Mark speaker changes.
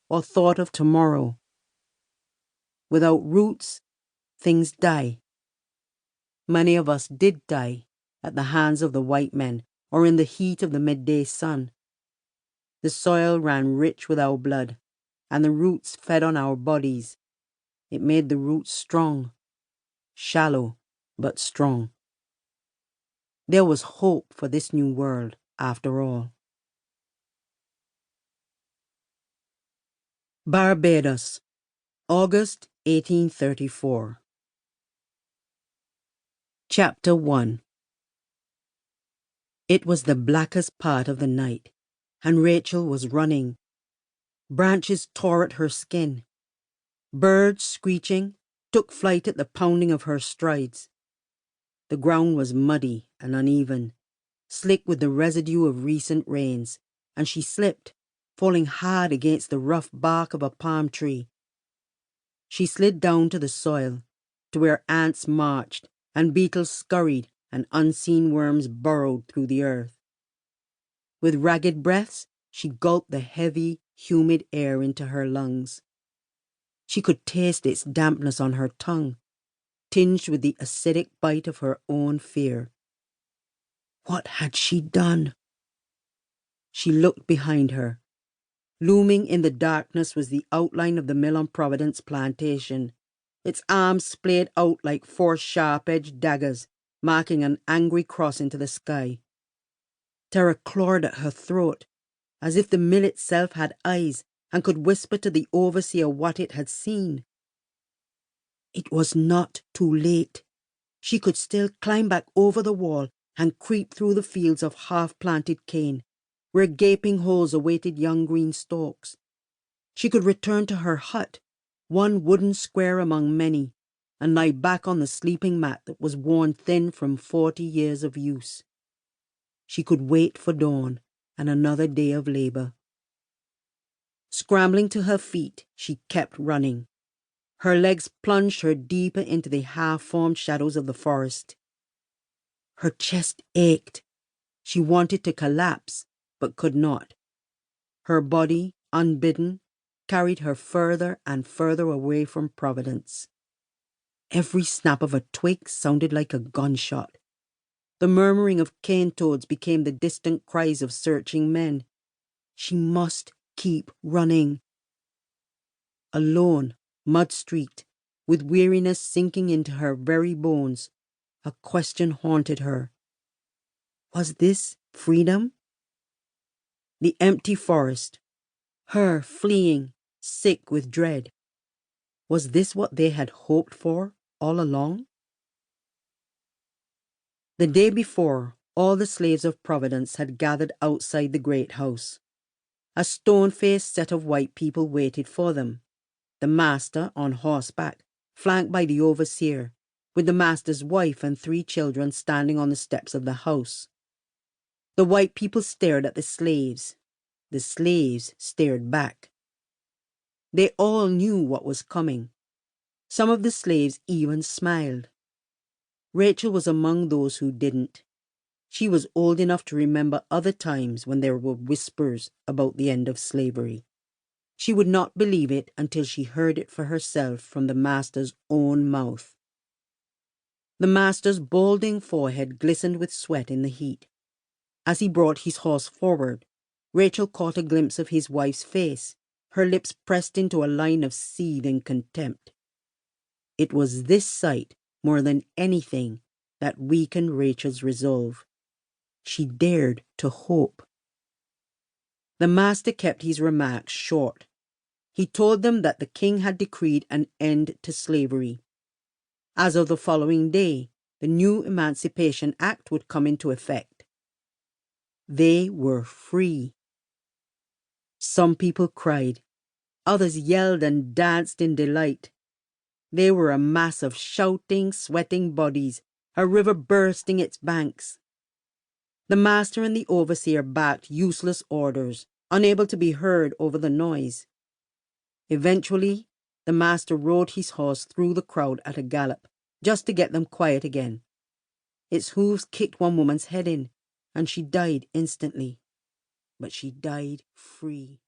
Speaker 1: or thought of tomorrow. Without roots, things die. Many of us did die at the hands of the white men or in the heat of the midday sun. The soil ran rich with our blood, and the roots fed on our bodies. It made the roots strong, shallow but strong. There was hope for this new world after all. Barbados, August 1834. Chapter 1. It was the blackest part of the night, and Rachel was running. Branches tore at her skin. Birds, screeching, took flight at the pounding of her strides. The ground was muddy and uneven, slick with the residue of recent rains, and she slipped, falling hard against the rough bark of a palm tree. She slid down to the soil, to where ants marched, and beetles scurried, and unseen worms burrowed through the earth. With ragged breaths, she gulped the heavy, humid air into her lungs. She could taste its dampness on her tongue, tinged with the acidic bite of her own fear. What had she done? She looked behind her. Looming in the darkness was the outline of the mill on Providence plantation, its arms splayed out like four sharp-edged daggers, marking an angry cross into the sky. Terror clawed at her throat, as if the mill itself had eyes and could whisper to the overseer what it had seen. It was not too late. She could still climb back over the wall and creep through the fields of half-planted cane, where gaping holes awaited young green stalks. She could return to her hut, one wooden square among many, and lie back on the sleeping mat that was worn thin from 40 years of use. She could wait for dawn and another day of labor. Scrambling to her feet, she kept running. Her legs plunged her deeper into the half-formed shadows of the forest. Her chest ached. She wanted to collapse, but could not. Her body, unbidden, carried her further and further away from Providence. Every snap of a twig sounded like a gunshot. The murmuring of cane toads became the distant cries of searching men. She must keep running. Alone, mud-streaked, with weariness sinking into her very bones, a question haunted her. Was this freedom? The empty forest, her fleeing, sick with dread. Was this what they had hoped for all along? The day before, all the slaves of Providence had gathered outside the great house. A stone-faced set of white people waited for them. The master on horseback, flanked by the overseer, with the master's wife and 3 children standing on the steps of the house. The white people stared at the slaves. The slaves stared back. They all knew what was coming. Some of the slaves even smiled. Rachel was among those who didn't. She was old enough to remember other times when there were whispers about the end of slavery. She would not believe it until she heard it for herself from the master's own mouth. The master's balding forehead glistened with sweat in the heat. As he brought his horse forward, Rachel caught a glimpse of his wife's face, her lips pressed into a line of seething contempt. It was this sight, more than anything, that weakened Rachel's resolve. She dared to hope. The master kept his remarks short. He told them that the king had decreed an end to slavery. As of the following day, the new Emancipation Act would come into effect. They were free. Some people cried. Others yelled and danced in delight. They were a mass of shouting, sweating bodies, a river bursting its banks. The master and the overseer barked useless orders, unable to be heard over the noise. Eventually, the master rode his horse through the crowd at a gallop, just to get them quiet again. Its hooves kicked one woman's head in, and she died instantly. But she died free.